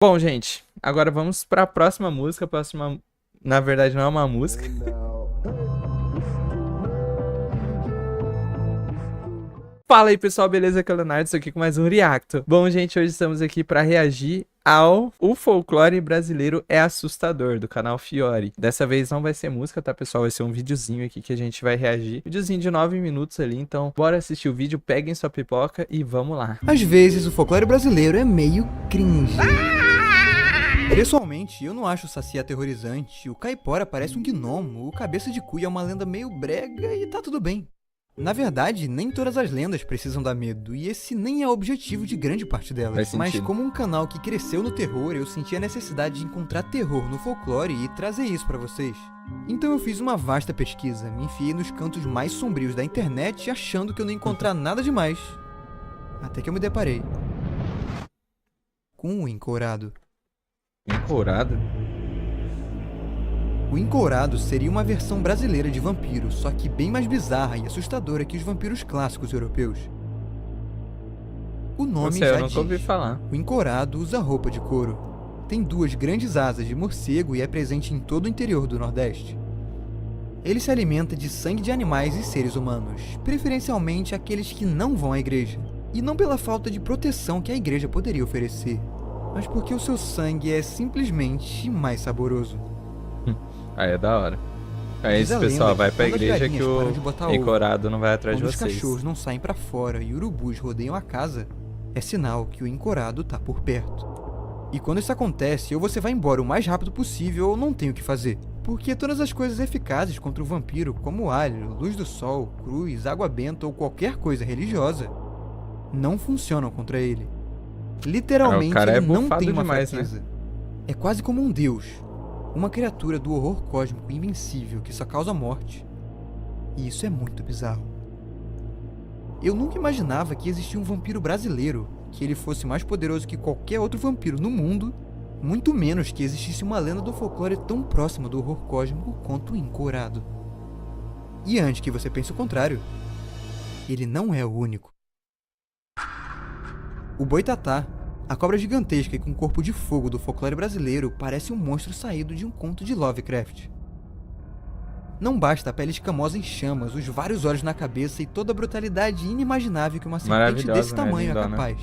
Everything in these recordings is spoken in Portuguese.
Bom, gente, agora vamos para a próxima música. A próxima, na verdade, não é uma música. Fala aí, pessoal, beleza? Aqui é o Leonardo, estou aqui com mais um Reacto. Bom, gente, hoje estamos aqui para reagir ao O Folclore Brasileiro é Assustador, do canal Fiore. Dessa vez não vai ser música, tá, pessoal? Vai ser um videozinho aqui que a gente vai reagir. Videozinho de 9 minutos ali, então bora assistir o vídeo, peguem sua pipoca e vamos lá. Às vezes o folclore brasileiro é meio cringe. Pessoalmente, eu não acho o Saci aterrorizante, o Caipora parece um gnomo, o Cabeça de Cuia é uma lenda meio brega e tá tudo bem. Na verdade, nem todas as lendas precisam dar medo, e esse nem é o objetivo de grande parte delas. Faz Mas sentido. como um canal que cresceu no terror, eu senti a necessidade de encontrar terror no folclore e trazer isso pra vocês. Então eu fiz uma vasta pesquisa, me enfiei nos cantos mais sombrios da internet achando que eu não ia encontrar nada demais. Até que eu me deparei com o Encourado. Encourado? O Encourado seria uma versão brasileira de vampiro, só que bem mais bizarra e assustadora que os vampiros clássicos europeus. O nome Você, eu já nunca ouvi diz. falar. O Encourado usa roupa de couro. Tem duas grandes asas de morcego e é presente em todo o interior do Nordeste. Ele se alimenta de sangue de animais e seres humanos, preferencialmente aqueles que não vão à igreja. E não pela falta de proteção que a igreja poderia oferecer, mas porque o seu sangue é simplesmente mais saboroso. Aí é da hora. Aí Diz esse a pessoal lenda vai que pra quando as igreja galinhas que param o de botar ovo, encorado não vai atrás de quando os vocês. cachorros não saem pra fora e urubus rodeiam a casa, é sinal que o encorado tá por perto. E quando isso acontece, ou você vai embora o mais rápido possível ou não tem o que fazer. Porque todas as coisas eficazes contra o vampiro, como alho, luz do sol, cruz, água benta ou qualquer coisa religiosa, não funcionam contra ele. Literalmente, O cara é ele não bufado tem uma demais, né? fraqueza. É quase como um deus, uma criatura do horror cósmico invencível que só causa morte. E isso é muito bizarro. Eu nunca imaginava que existia um vampiro brasileiro, que ele fosse mais poderoso que qualquer outro vampiro no mundo, muito menos que existisse uma lenda do folclore tão próxima do horror cósmico quanto o Encourado. E antes que você pense o contrário, ele não é o único. O Boitatá, a cobra gigantesca e com corpo de fogo do folclore brasileiro, parece um monstro saído de um conto de Lovecraft. Não basta a pele escamosa em chamas, os vários olhos na cabeça e toda a brutalidade inimaginável que uma serpente Maravilhosa, desse né? tamanho é Lindona. capaz.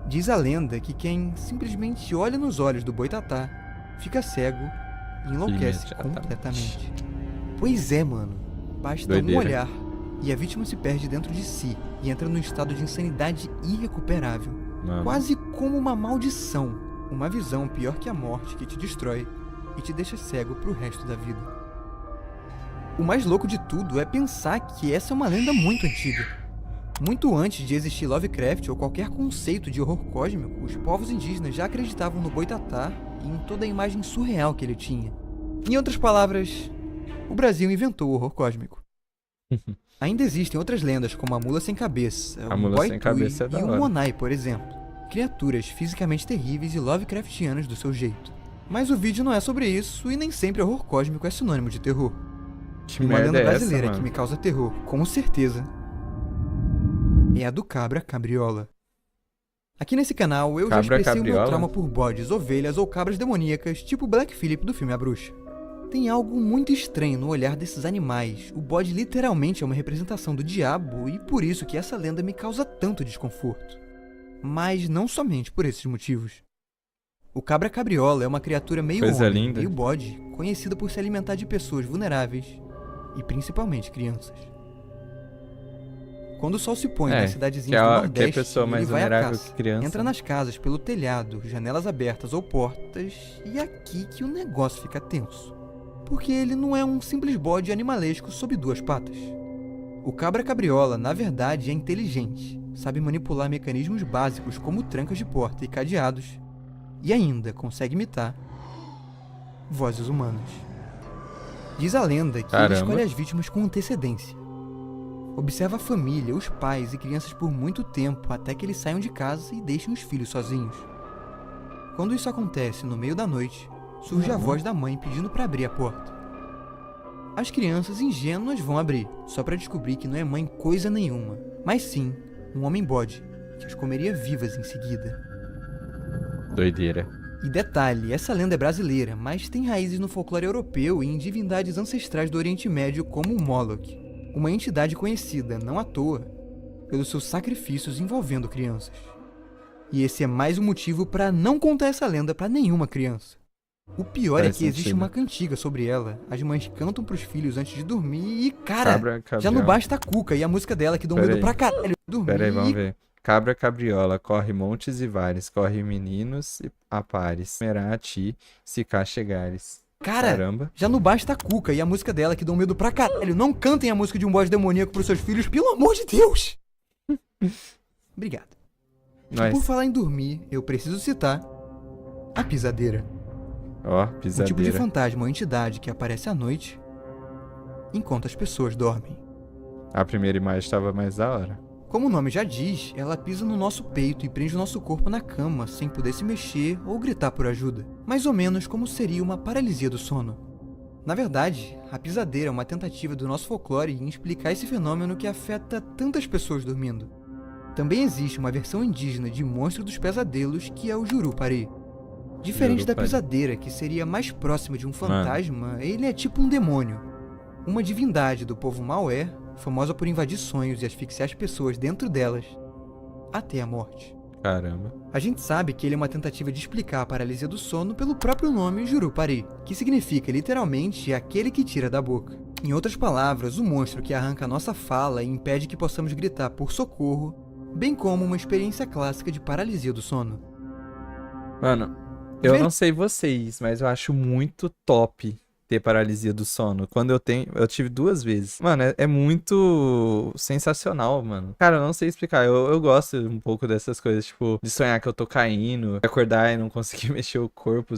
Diz a lenda que quem simplesmente olha nos olhos do Boitatá fica cego e enlouquece Imediatamente. completamente. Pois é, mano. Basta um Doideira. olhar e a vítima se perde dentro de si e entra num estado de insanidade irrecuperável. Mano. Quase como uma maldição, uma visão pior que a morte que te destrói e te deixa cego pro resto da vida. O mais louco de tudo é pensar que essa é uma lenda muito antiga. Muito antes de existir Lovecraft ou qualquer conceito de horror cósmico, os povos indígenas já acreditavam no Boitatá e em toda a imagem surreal que ele tinha. Em outras palavras, o Brasil inventou o horror cósmico. Ainda existem outras lendas como a Mula Sem Cabeça, A o Mula Sem Boitui Cabeça é da e o hora. Monai, por exemplo. Criaturas fisicamente terríveis e Lovecraftianas do seu jeito. Mas o vídeo não é sobre isso e nem sempre horror cósmico é sinônimo de terror. Que Uma merda lenda é essa, brasileira mano? que me causa terror, com certeza, é a do Cabra Cabriola. Aqui nesse canal eu já Cabra expressei o meu Cabriola? trauma por bodes, ovelhas ou cabras demoníacas, tipo Black Phillip do filme A Bruxa. Tem algo muito estranho no olhar desses animais. O bode literalmente é uma representação do diabo e por isso que essa lenda me causa tanto desconforto. Mas não somente por esses motivos. O cabra cabriola é uma criatura meio Coisa homem, linda. meio bode, conhecida por se alimentar de pessoas vulneráveis e principalmente crianças. Quando o sol se põe nas cidadezinhas do que Nordeste, é pessoa mais ele vai à vulnerável caça. que criança. Entra nas casas pelo telhado, janelas abertas ou portas, e é aqui que o negócio fica tenso. Porque ele não é um simples bode animalesco sob duas patas. O cabra cabriola, na verdade, é inteligente, sabe manipular mecanismos básicos como trancas de porta e cadeados, e ainda consegue imitar vozes humanas. Diz a lenda que ele escolhe as vítimas com antecedência. Observa a família, os pais e crianças por muito tempo até que eles saiam de casa e deixem os filhos sozinhos. Quando isso acontece no meio da noite, surge a voz da mãe pedindo para abrir a porta. As crianças ingênuas vão abrir, só para descobrir que não é mãe coisa nenhuma, mas sim um homem bode, que as comeria vivas em seguida. Doideira. E detalhe, essa lenda é brasileira, mas tem raízes no folclore europeu e em divindades ancestrais do Oriente Médio como o Moloch, uma entidade conhecida, não à toa, pelos seus sacrifícios envolvendo crianças. E esse é mais um motivo para não contar essa lenda para nenhuma criança. O pior é que existe uma cantiga sobre ela, as mães cantam pros filhos antes de dormir e, cara, já não basta a Cuca e a música dela que dão medo pra caralho de dormir. Pera aí, vamos ver. Cabra cabriola, corre montes e vales, corre meninos e a pares, merá a ti, se cá chegares. Cara, caramba, já não basta a Cuca e a música dela que dão medo pra caralho. Não cantem a música de um bode demoníaco pros seus filhos, pelo amor de Deus! Obrigado. E por falar em dormir, eu preciso citar a pisadeira. Ó, pisadeira. Um tipo de fantasma ou entidade que aparece à noite enquanto as pessoas dormem. A primeira imagem estava mais da hora. Como o nome já diz, ela pisa no nosso peito e prende o nosso corpo na cama, sem poder se mexer ou gritar por ajuda. Mais ou menos como seria uma paralisia do sono. Na verdade, a pisadeira é uma tentativa do nosso folclore em explicar esse fenômeno que afeta tantas pessoas dormindo. Também existe uma versão indígena de monstro dos pesadelos que é o Jurupari. Diferente da pisadeira, que seria mais próxima de um fantasma, ele é tipo um demônio. Uma divindade do povo Maué, famosa por invadir sonhos e asfixiar as pessoas dentro delas, até a morte. Caramba. A gente sabe que ele é uma tentativa de explicar a paralisia do sono pelo próprio nome Jurupari, que significa literalmente aquele que tira da boca. Em outras palavras, o monstro que arranca a nossa fala e impede que possamos gritar por socorro, bem como uma experiência clássica de paralisia do sono. Mano, eu não sei vocês, mas eu acho muito top ter paralisia do sono. Quando eu tive 2 vezes. Mano, é muito sensacional, mano. Cara, eu não sei explicar. Eu gosto um pouco dessas coisas, tipo, de sonhar que eu tô caindo, acordar e não conseguir mexer o corpo.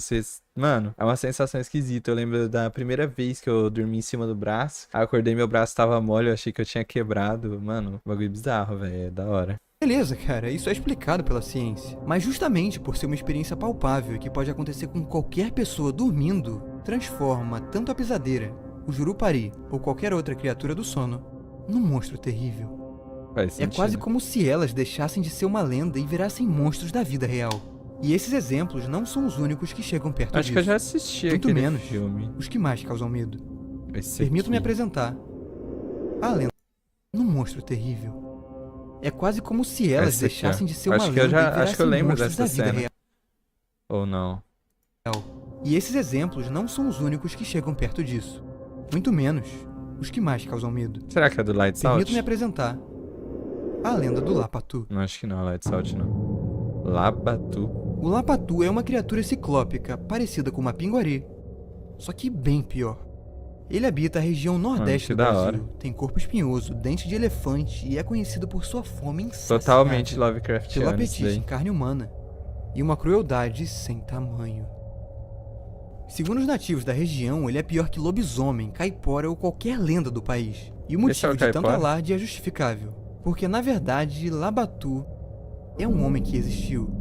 Mano, é uma sensação esquisita. Eu lembro da primeira vez que eu dormi em cima do braço. Aí eu acordei, meu braço tava mole, eu achei que eu tinha quebrado. Mano, bagulho bizarro, velho. É da hora. Beleza, cara, isso é explicado pela ciência. Mas justamente por ser uma experiência palpável que pode acontecer com qualquer pessoa dormindo, transforma tanto a pisadeira, o Jurupari ou qualquer outra criatura do sono num monstro terrível. Faz sentido. É quase como se elas deixassem de ser uma lenda e virassem monstros da vida real. E esses exemplos não são os únicos que chegam perto disso. Acho que eu já assisti muito aquele menos filme. Os que mais causam medo. Esse Permito-me aqui. apresentar a lenda num monstro terrível. É quase como se elas Essa aqui, deixassem ó. de ser uma Acho que lenda eu já- e virassem acho que eu lembro monstros dessa da vida cena. real. Ou não. E esses exemplos não são os únicos que chegam perto disso. Muito menos os que mais causam medo. Será que é do Lights Out? Permito-me apresentar a lenda do Lapatu. Não, acho que não, Lights Out não. Labatu. O Lapatu é uma criatura ciclópica parecida com uma pinguari, só que bem pior. Ele habita a região nordeste que do da Brasil, hora. tem corpo espinhoso, dente de elefante e é conhecido por sua fome insaciável, Totalmente pelo Lovecraftiano isso apetite daí. em carne humana e uma crueldade sem tamanho. Segundo os nativos da região, ele é pior que lobisomem, caipora ou qualquer lenda do país. E o Esse é motivo o de tanto caipora? alarde é justificável, porque na verdade Labatu é um homem que existiu.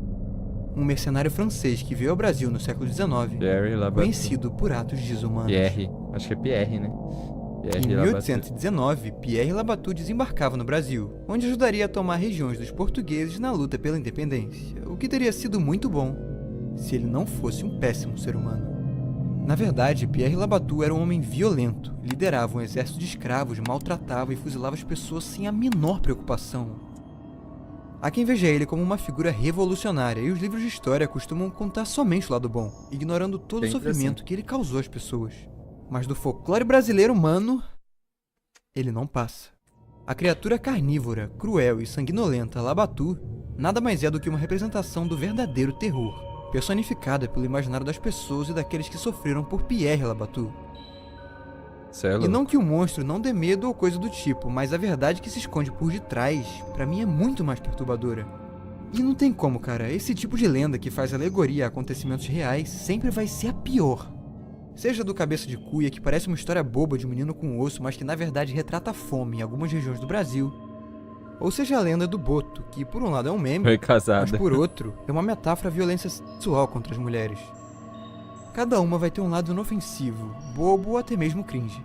Um mercenário francês que veio ao Brasil no século XIX, Pierre Labatu. conhecido por atos desumanos. Pierre. Acho que é Pierre, né? Em Pierre Labatu. 1819, Pierre Labatu desembarcava no Brasil, onde ajudaria a tomar regiões dos portugueses na luta pela independência, o que teria sido muito bom se ele não fosse um péssimo ser humano. Na verdade, Pierre Labatu era um homem violento, liderava um exército de escravos, maltratava e fuzilava as pessoas sem a menor preocupação. Há quem veja ele como uma figura revolucionária, e os livros de história costumam contar somente o lado bom, ignorando todo o Sempre sofrimento que ele causou às pessoas. Mas do folclore brasileiro, mano, ele não passa. A criatura carnívora, cruel e sanguinolenta Labatu nada mais é do que uma representação do verdadeiro terror, personificada pelo imaginário das pessoas e daqueles que sofreram por Pierre Labatu. Celo. E não que o monstro não dê medo ou coisa do tipo, mas a verdade que se esconde por detrás, pra mim é muito mais perturbadora. E não tem como, cara, esse tipo de lenda que faz alegoria a acontecimentos reais sempre vai ser a pior. Seja do cabeça de cuia, que parece uma história boba de um menino com osso, mas que na verdade retrata a fome em algumas regiões do Brasil. Ou seja a lenda do Boto, que por um lado é um meme, Foi mas casada. por outro é uma metáfora à violência sexual contra as mulheres. Cada uma vai ter um lado inofensivo, bobo ou até mesmo cringe,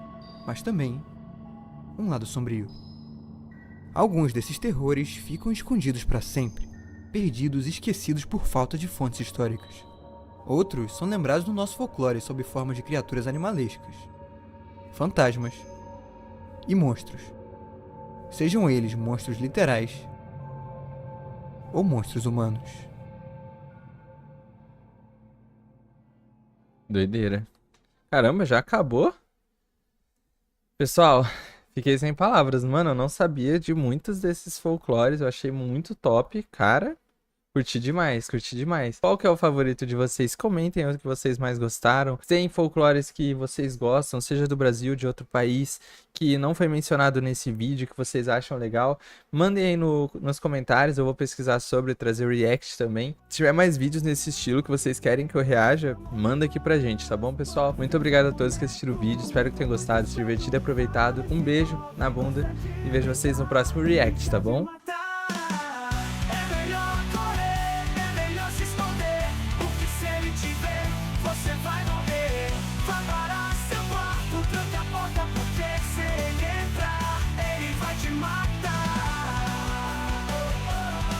mas também um lado sombrio. Alguns desses terrores ficam escondidos para sempre, perdidos e esquecidos por falta de fontes históricas. Outros são lembrados no nosso folclore sob forma de criaturas animalescas, fantasmas e monstros. Sejam eles monstros literais ou monstros humanos. Doideira. Caramba, já acabou? Pessoal, fiquei sem palavras. Mano, eu não sabia de muitos desses folclores. Eu achei muito top, cara. Curti demais, curti demais. Qual que é o favorito de vocês? Comentem o que vocês mais gostaram. Tem folclores que vocês gostam, seja do Brasil, de outro país, que não foi mencionado nesse vídeo, que vocês acham legal. Mandem aí nos comentários, eu vou pesquisar sobre, trazer react também. Se tiver mais vídeos nesse estilo que vocês querem que eu reaja, manda aqui pra gente, tá bom, pessoal? Muito obrigado a todos que assistiram o vídeo, espero que tenham gostado, se divertido e aproveitado. Um beijo na bunda e vejo vocês no próximo react, tá bom? Se esconder, porque se ele te ver, você vai morrer.